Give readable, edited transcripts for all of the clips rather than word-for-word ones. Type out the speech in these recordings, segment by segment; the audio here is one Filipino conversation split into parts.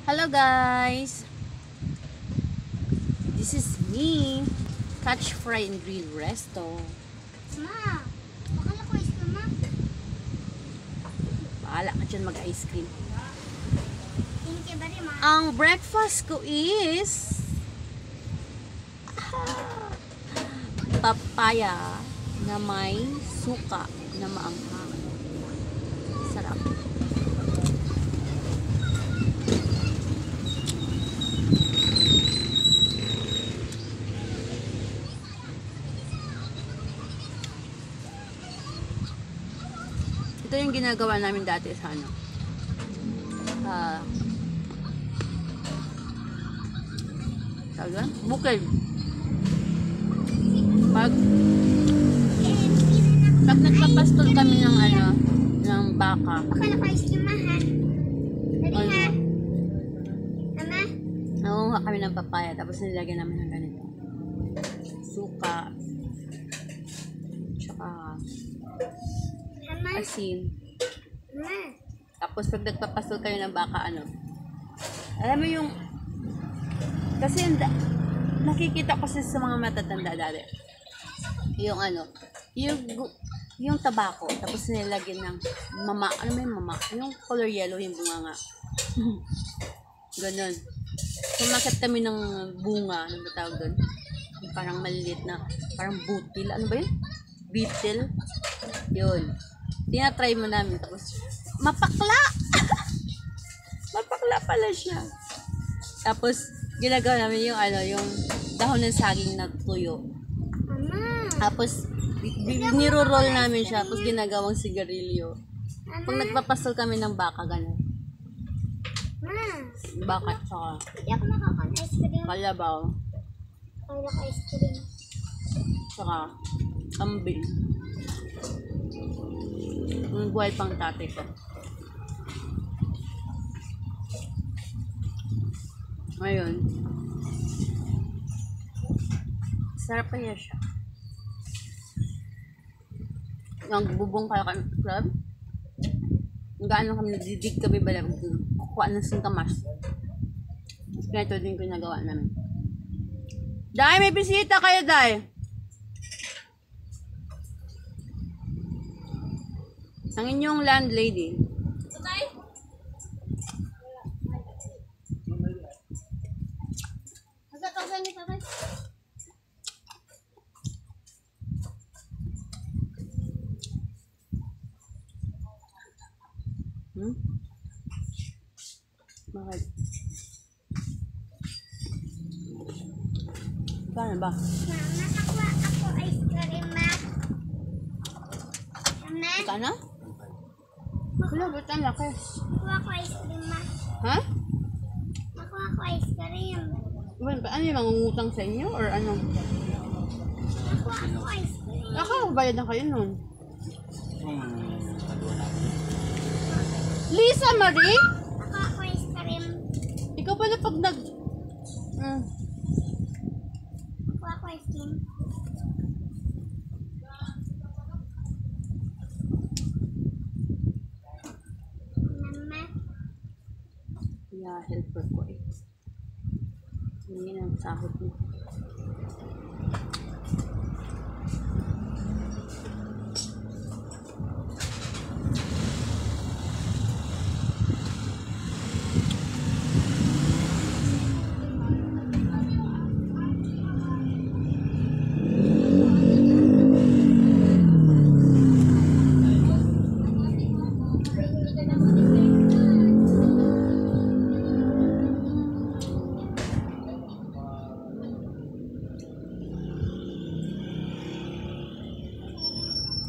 Hello guys! This is me, Catch Fry and Grill Resto. Ma, bakala ko ice cream, ma. Bahala ka dyan mag-ice cream. Thank you very much. Ang breakfast ko is papaya na may suka na maanghang. Sarap. Ito yung ginagawa namin dati sa ano. Bukid. Pag nagpapastol kami ng ano, ng baka. Bakala ko ice cream, ma, ha? Dali, ha? Mama? Nangunguha kami ng papaya, tapos nilagyan namin ng ganito. Suka. Tsaka Mama? asin. Ma? Tapos pag nagpapastol kayo ng baka, ano, alam mo yung, kasi nakikita ko sa mga matatanda dati, yung ano, yung tabako, tapos nilagyan ng mama, ano may mama, yung color yellow, yung bunga nga. Ganon. Sumakit kami ng bunga, ano ba tawag doon? Yung parang maliliit na, parang butil, ano ba yun? Beetle. Yun. Tinatry mo namin, tapos mapakla! Mapakla pala siya. Tapos, ginagawa namin yung ano, yung dahon ng saging na tuyo. Mama? Tapos, niro-roll namin siya, tapos ginagawang sigarilyo. Pag Mama? nagpapastol kami ng baka, gano'n. Ma? Baka, saka Hindi ako makakain ice cream. kalabaw, Bakala ko ice cream. saka kambing. Yung buhay pang tatay ko. Ngayon, sarap kaya siya. Nagbubong kaya kami club. Gaano kami nagdidig kami ba lang kukuha ng singkamas. Kaya ito din ginagawa namin. Day, may bisita kayo, Day. Ang inyong landlady. Magkakausan niyo, papa? Bakit? Paano ba? Mama, nakuha ako ice cream, ma. Mama? Paano? Wala, ba't ang laki? Nakuha ko ice cream, ma. Ha? Nakuha ko ice cream. Well, ano yung mangungutang sa inyo? Or ano? Nakuha ko ice cream. Bayad na kayo nun. Lisa Marie? Nakuha ko ice cream. Ikaw pala pag Nakuha ko ice cream. Mama? Yeah, helper ko eh. Hindi ang sahod mo.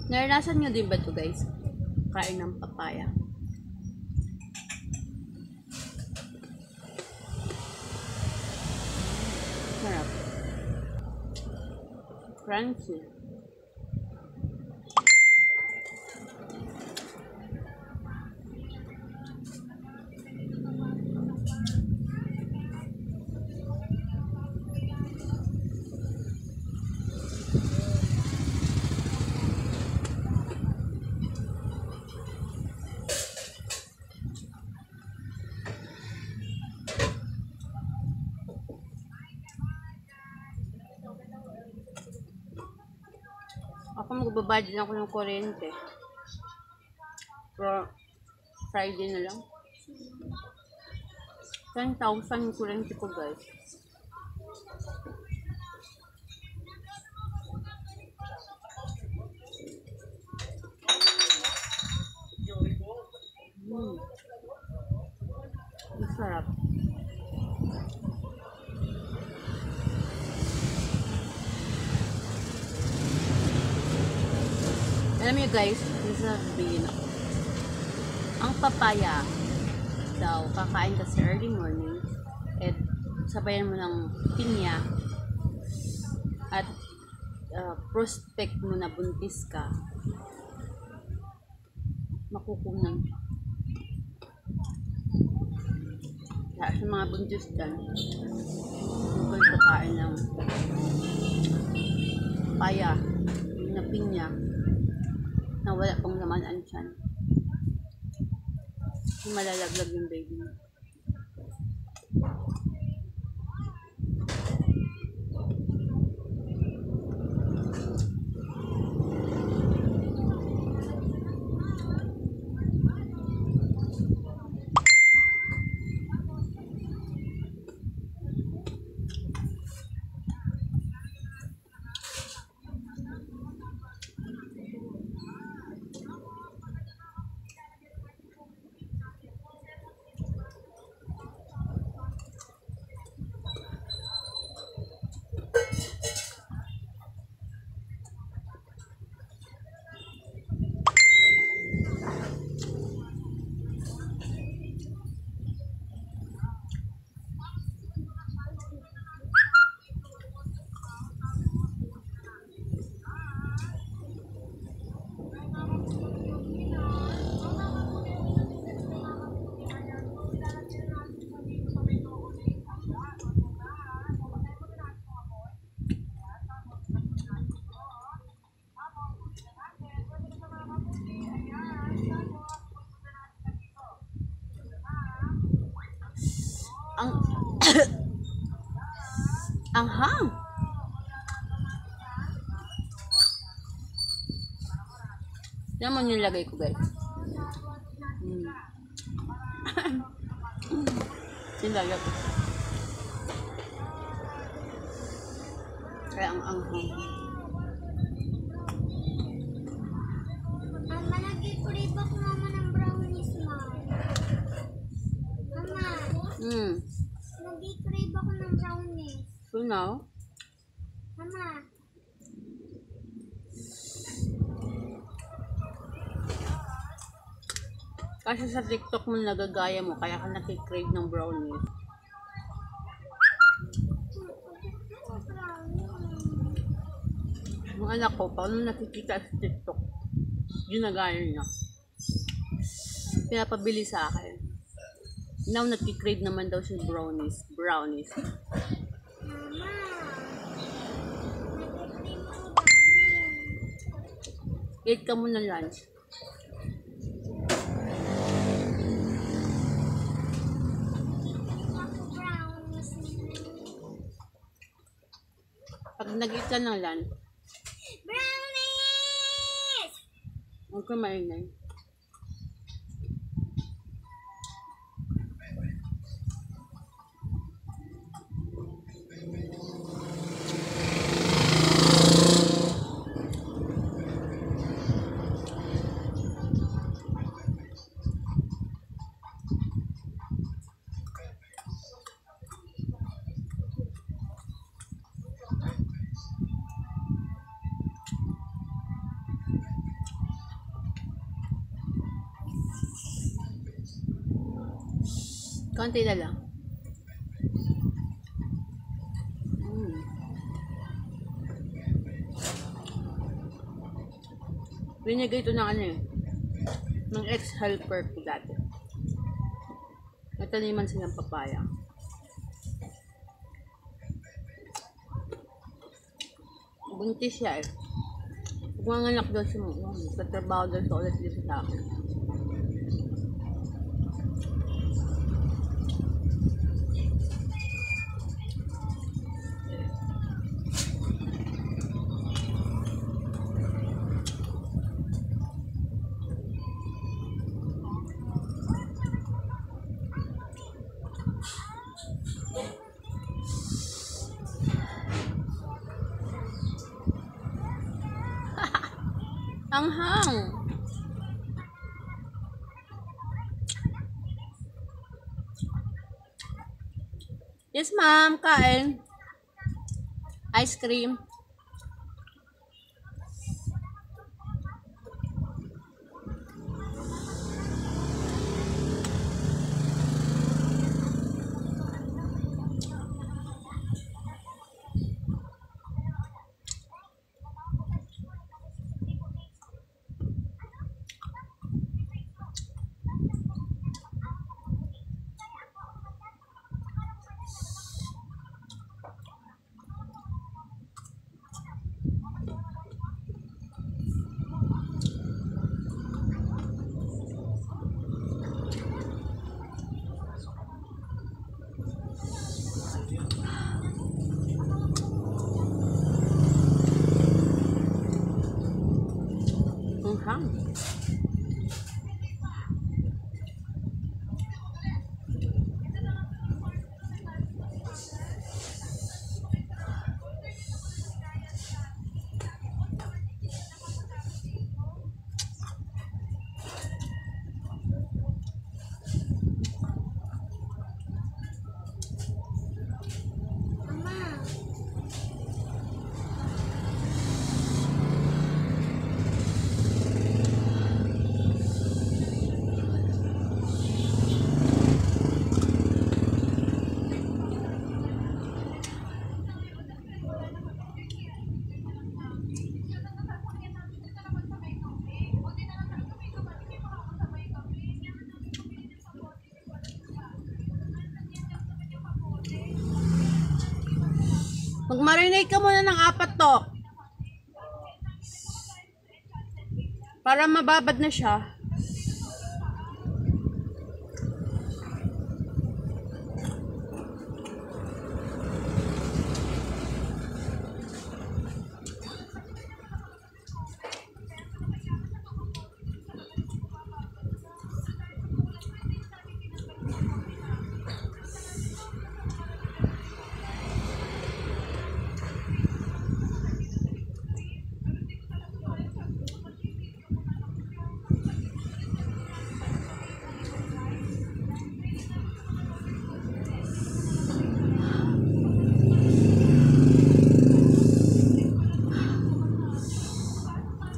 Naranasan nyo din ba ito guys? Kain ng papaya. Sarap. Crunchy. Ako magbabayad din ako ng kuryente. Pero Friday na lang. 10,000 yung kuryente ko, guys. Masarap. Alam niyo guys, sasabihin ako. Ang papaya daw, kakain ka sa early morning at sabayan mo ng pinya at prospect mo na buntis ka, makukunan. Kaya sa mga buntis dyan, huwag kayo kakain ng papaya na pinya na wala pang laman ang tiyan. Malalaglag yung baby mo. Ang hang. Yan mo nilagay ko, guys. Nilagay ko. Kaya ang anghang. Mama, nag-crave ako naman ng brownies, ma. Mama, nag-crave ako ng brownies. So now, Mama, kasi sa TikTok mo nagagaya mo, kaya ka nakikrave ng brownies. Yung anak ko, paano nakikita sa TikTok, ginagaya niya. Pinapabili sa akin. Now, nakikrave naman daw siya brownies. Brownies. Mama, nag-crave ako brownies. Eat ka muna lunch. Brownies. Pag nag-eat ka ng lunch, Brownies! huwag ka maingay. Konti na lang. Binigay ito ng ano eh. Ng ex-helper ko dati. Nataniman silang papaya. Buntis siya eh. Kung ang anak daw siya mo, katrabaho daw siya ulit dito sa akin. Anghang. Yes, ma'am. Kain. Ice cream. Anghang. Mama. Mag-marinate ka muna ng 4 to. Para mababad na siya.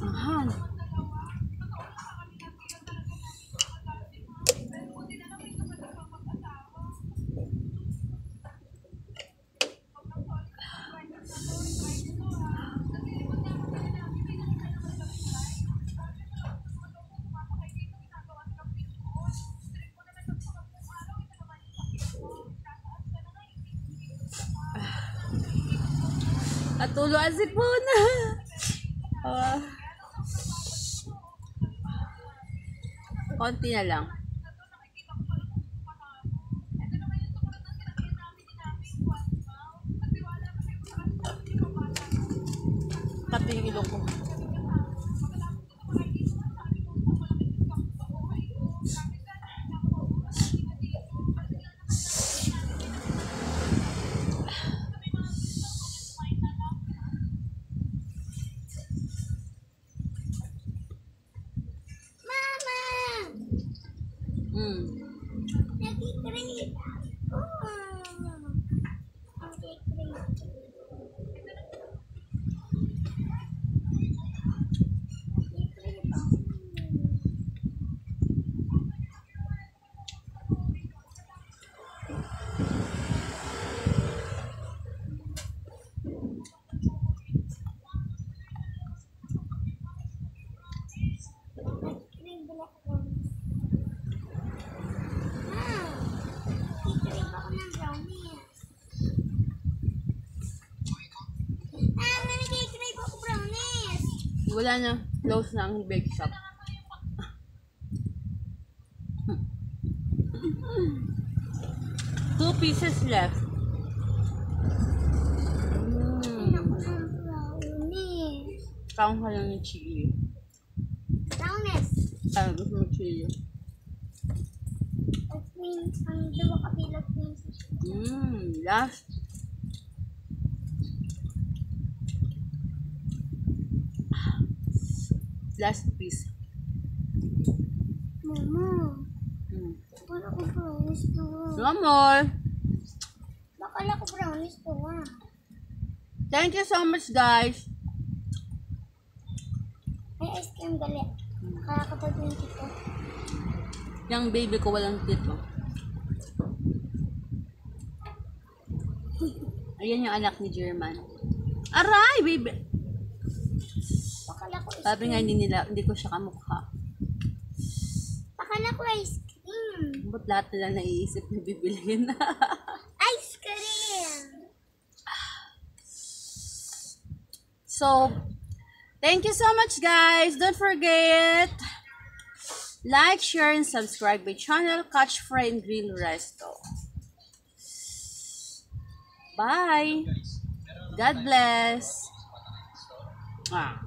Anghang. Natulo ang sipon. Konti na lang. Pati yung ilong ko. Mama. Nag-i-crave ako. Nag-i-crave. Nag-i-crave black ones. Nag-i-crave ako ng brownies. Mama, nag-i-crave ako brownies. Wala na. Close na ang bake shop. Two pieces left. Ayun ako ng brownies. Kaon ka lang ng chili. Brownies. Ay, gusto mo chili. At wings. Ang dalawa kabilang wings. Last. last piece. Mama, Mm. bakala ko brownies to ah. No more. Bakala ko brownies to ah. Thank you so much, guys. May ice cream gali. Kaya ko pag yung tito. Yung baby ko walang tito. Ayan yung anak ni German. Aray, baby! Bakala ko ice Sabi cream. nga hindi ko siya kamukha. Bakala ko ice cream. Ba't lahat nila naiisip na bibilhin? Ice cream. So, thank you so much, guys. Don't forget, like, share, and subscribe my channel, Catch Fry and Grill Resto. Bye. God bless. Ah.